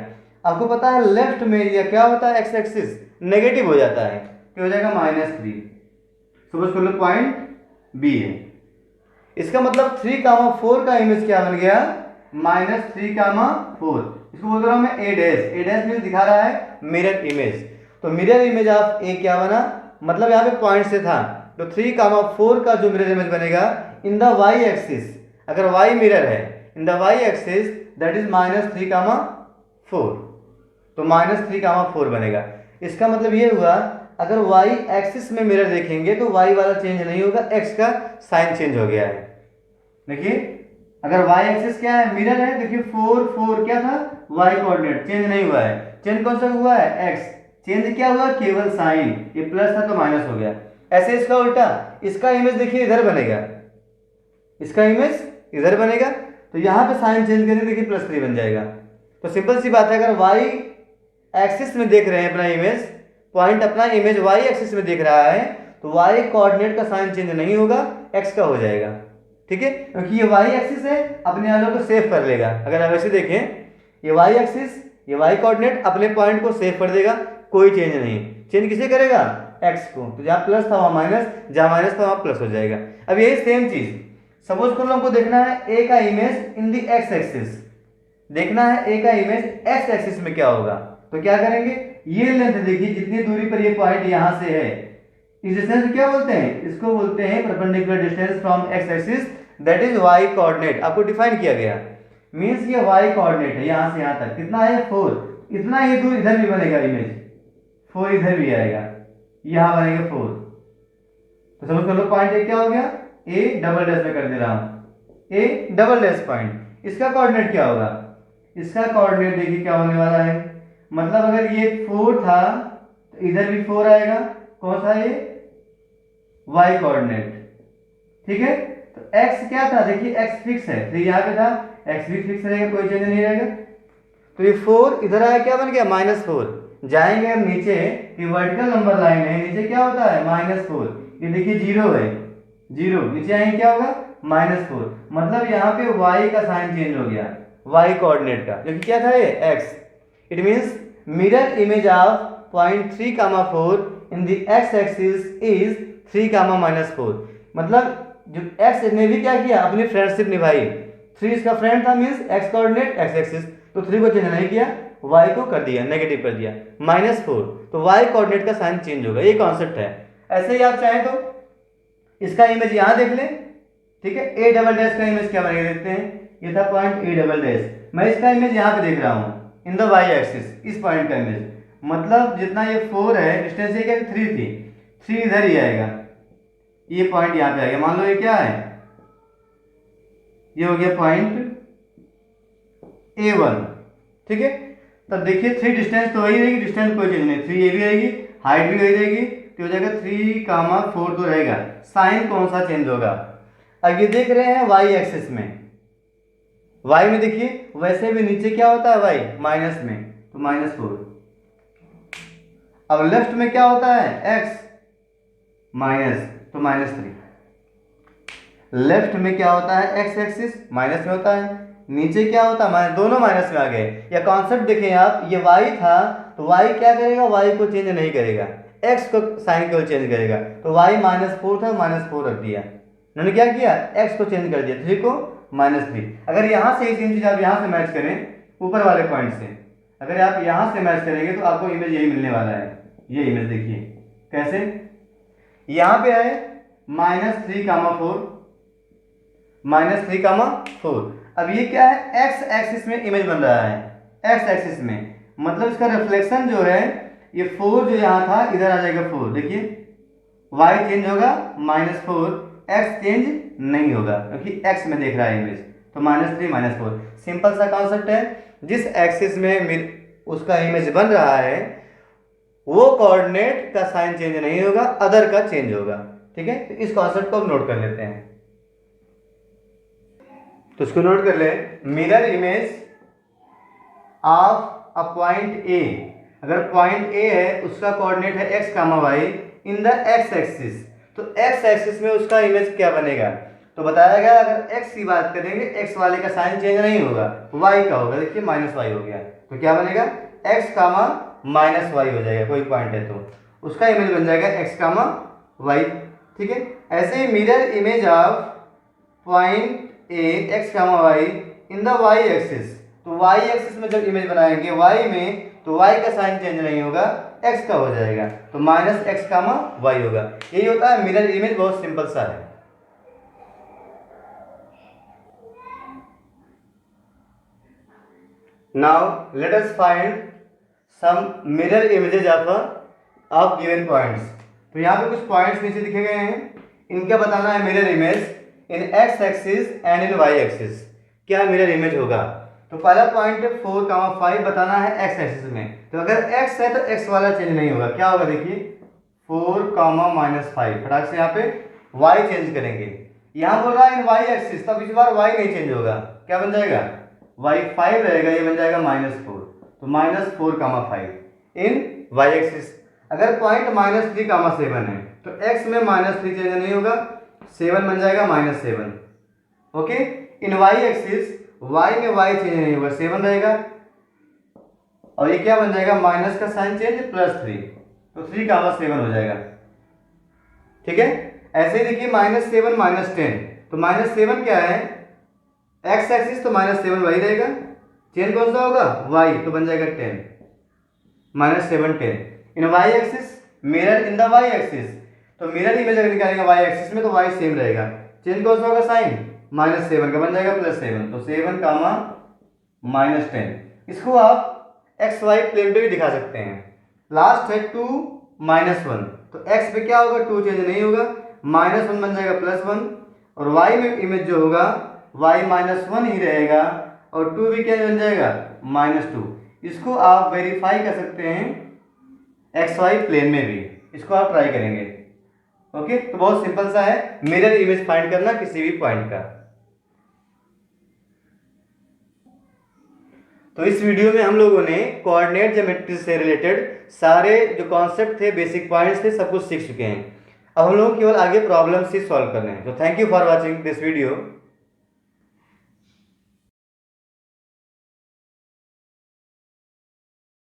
आपको पता है लेफ्ट में या क्या होता है एक्स एक्सिस नेगेटिव हो जाता है, क्या हो जाएगा -3। सपोज कर लो पॉइंट बी है, इसका मतलब 3,4 का इमेज क्या बन गया -3,4। इसको बोल रहा हूं मैं ए डैश, ए डैश मीन्स दिखा रहा है मिरर इमेज, तो मिरर इमेज ऑफ ए क्या बना, मतलब यहाँ पे पॉइंट से था, तो 3,4 का जो मिरर इमेज बनेगा इन द वाई एक्सिस, अगर वाई मिरर है in the Y axis that is -3,4, तो -3,4 बनेगा। इसका मतलब ये हुआ अगर वाई एक्सिस में मिरर देखेंगे तो वाई वाला चेंज नहीं होगा, एक्स का साइन चेंज हो गया है। देखिए अगर वाई एक्सिस क्या है मिरर है, देखिए 4 क्या था वाई कोऑर्डिनेट, चेंज नहीं हुआ है, चेंज कौन सा हुआ है एक्स, चेंज क्या हुआ केवल साइन, ये प्लस था तो माइनस हो गया। ऐसे इसका उल्टा, इसका इमेज देखिए इधर बनेगा, इसका इमेज इधर बनेगा, तो यहां पे साइन चेंज करेंगे देखिए +3 बन जाएगा। तो सिंपल सी बात है, अगर वाई एक्सिस में देख रहे हैं अपना इमेज, पॉइंट अपना इमेज वाई एक्सिस में देख रहा है, तो वाई कोऑर्डिनेट का साइन चेंज नहीं होगा, एक्स का हो जाएगा। ठीक है, क्योंकि ये वाई एक्सिस है अपने वालों को सेव कर लेगा। अगर आप ऐसे देखें ये वाई एक्सिस, ये वाई कोऑर्डिनेट अपने पॉइंट को सेव कर देगा, कोई चेंज नहीं, चेंज किसे करेगा एक्स को, तो जहां प्लस था वहां माइनस, जहां माइनस था वहां प्लस हो जाएगा। अब यही सेम चीज सपोज कर लो हमको देखना है ए का image in the x axis, देखना है ए का इमेज एक्स एक्सिस में क्या होगा, तो क्या करेंगे, ये लेंथ देखिए जितनी दूरी पर ये पॉइंट यहां से है, इस डिस्टेंस को क्या बोलते हैं, इसको बोलते हैं perpendicular distance from X axis, that is Y coordinate, आपको डिफाइन किया गया, मींस ये वाई कोऑर्डिनेट है यहां से यहां तक, कितना है 4, इतना ही दूर इधर भी बनेगा इमेज, 4 इधर भी आएगा, यहां बनेगा 4। तो समझ कर लो पॉइंट ए क्या हो गया, ए डबल डैश में कर दे रहा हूं, ए डबल डैश पॉइंट, इसका कोऑर्डिनेट क्या होगा, इसका कोऑर्डिनेट देखिए क्या होने वाला है, मतलब अगर ये 4 था तो इधर भी 4 आएगा, कौन सा ये y कोऑर्डिनेट। ठीक है, तो x क्या था, देखिए x फिक्स है, 3 यहाँ पे था, x भी फिक्स रहेगा, कोई चेंज नहीं रहेगा, तो ये 4 इधर आया क्या बन गया -4, जाएंगे हम नीचे, ये वर्टिकल नंबर लाइन है, नीचे क्या होता है -4, ये देखिए 0 है, 0 नीचे आएंगे क्या होगा -4, मतलब यहाँ पे y का साइन चेंज हो गया, y कोऑर्डिनेट का, जो कि क्या था ये x, it means mirror image of point 3,4 in the x axis is 3,-4, मतलब जो x ने भी क्या किया अपनी फ्रेंडशिप निभाई, 3 इसका फ्रेंड था means x coordinate x axis, तो 3 को चेंज नहीं किया, y को कर दिया नेगेटिव कर दिया -4, तो y कोऑर्डिनेट का साइन चेंज होगा, ये कॉन्सेप्ट है। ऐसे ही आप चाहें तो इसका इमेज यहां देख लें, ठीक है, a डबल डैश का इमेज क्या बनेगा देखते हैं, ये था पॉइंट a डबल डैश, मैं इसका इमेज यहां पे देख रहा हूं इन द y एक्सिस, इस पॉइंट का इमेज, मतलब जितना ये 4 है डिस्टेंस ये क्या 3 थी, 3 इधर ही आएगा, ये पॉइंट यहां पे आएगा, मान लो ये क्या है, ये हो गया पॉइंट A1। ठीक है, तब देखिए 3 डिस्टेंस तो वही रहेगी, डिस्टेंस कोई चेंज नहीं, 3 ये भी रहेगी, हाइट भी वही रहेगी, तो हो जाएगा 3,4 तो रहेगा, साइन कौन सा चेंज होगा। अब ये देख रहे हैं y एक्सिस में, y में देखिए वैसे भी नीचे क्या होता है y माइनस में, तो -4, अब लेफ्ट में क्या होता है x माइनस, तो -3, लेफ्ट में क्या होता है x एक्सिस माइनस में होता है, नीचे क्या होता है दोनों माइनस में आ गए। या कॉन्सेप्ट देखें आप, ये y था तो y क्या करेगा, y को चेंज नहीं करेगा, x को साइन केवल चेंज करेगा, तो y -4 था -4 रख दिया, उन्होंने क्या किया x को चेंज कर दिया, 3 को -3। अगर यहाँ से सेम चीज आप यहाँ से मैच करें ऊपर वाले पॉइंट से, अगर आप यहाँ से मैच करेंगे तो आपको इमेज यही मिलने वाला है, ये इमेज देखिए कैसे, यहाँ पे है -3,4, -3,4, अब ये क्या है x एक्सिस में इमेज बन रहा है, x एक्सिस में, मतलब इसका रिफ्लेक्शन जो है ये 4 जो यहाँ था इधर आ जाएगा 4, देखिए y चेंज होगा -4, x चेंज नहीं होगा क्योंकि x में देख रहा है इमेज, तो -3 -4, सिंपल सा कॉन्सेप्ट है, जिस एक्सिस में उसका इमेज बन रहा है वो कोऑर्डिनेट का साइन चेंज नहीं होगा, अदर का चेंज होगा। ठीक है, तो इस कॉन्सेप्ट को हम नोट कर लेते हैं, तो इसको नोट कर ले, mirror image of a point A, अगर पॉइंट ए है उसका कोऑर्डिनेट है x, y, in the X axis. तो एक्स एक्सिस में उसका इमेज क्या बनेगा, तो बताया गया अगर एक्स की बात करेंगे एक्स वाले का साइन चेंज नहीं होगा, वाई का होगा। देखिए माइनस वाई हो गया, तो क्या बनेगा एक्स कामा माइनस वाई हो जाएगा, कोई पॉइंट है तो उसका इमेज बन जाएगा एक्स कामा वाई। ठीक है, ऐसे ही mirror image of point A X comma Y in the Y axis. तो वाई एक्सिस में जब इमेज बनाएंगे वाई में, तो वाई का साइन चेंज नहीं होगा, एक्स का हो जाएगा, तो माइनस एक्स कामा वाई होगा। यही होता है मिरर इमेज, बहुत सिंपल सा है। Now let us find some mirror images of given points. तो यहाँ पे कुछ पॉइंट्स नीचे लिखे गए हैं, इनका बताना है mirror image in X axis and in Y axis, क्या मिरर इमेज होगा। तो पहला पॉइंट 4,5 बताना है एक्स एक्सिस में। तो अगर एक्स है तो एक्स वाला चेंज नहीं होगा, क्या होगा देखिए 4,-5। फटाक से यहाँ पे वाई चेंज करेंगे, यहाँ बोल रहा है इन वाई एक्सिस, तब इस बार वाई नहीं चेंज होगा, क्या बन जाएगा वाई 5 रहेगा, ये बन जाएगा -4, तो -4,5 इन वाई एक्सिस। अगर पॉइंट -3,7 है तो एक्स में -3 चेंज नहीं होगा, 7 बन जाएगा -7। ओके, इन वाई एक्सिस वाई में वाई चेंज नहीं होगा, 7 रहेगा, और ये क्या बन जाएगा माइनस का साइन चेंज +3, तो 3,7 हो जाएगा। ठीक है, ऐसे ही देखिए -7 -10, तो -7 क्या है एक्स एक्सिस, तो -7 वही रहेगा, चेंज कौन सा होगा वाई, तो बन जाएगा 10, -7 10। In Y axis mirror in the Y axis, तो मिरर इमेज अगर निकालेंगे वाई एक्सिस में तो वाई सेम रहेगा, चेंज कौन सा होगा साइन -7 का बन जाएगा +7, तो 7 कामा -10। इसको आप एक्स वाई प्लेन पे भी दिखा सकते हैं। लास्ट है 2 -1, तो एक्स पे क्या होगा 2 चेंज नहीं होगा, -1 बन जाएगा +1, और वाई में इमेज जो होगा वाई -1 ही रहेगा, और 2 भी क्या बन जाएगा -2। इसको आप वेरीफाई कर सकते हैं एक्स वाई प्लेन में भी, इसको आप ट्राई करेंगे। ओके, तो बहुत सिंपल सा है मिरर इमेज फाइंड करना किसी भी पॉइंट का। तो इस वीडियो में हम लोगों ने कोऑर्डिनेट ज्योमेट्री से रिलेटेड सारे जो कॉन्सेप्ट थे, बेसिक पॉइंट्स थे, सब कुछ सीख चुके हैं। अब हम लोग केवल आगे प्रॉब्लम्स ही सॉल्व करने हैं। तो thank you for watching this video.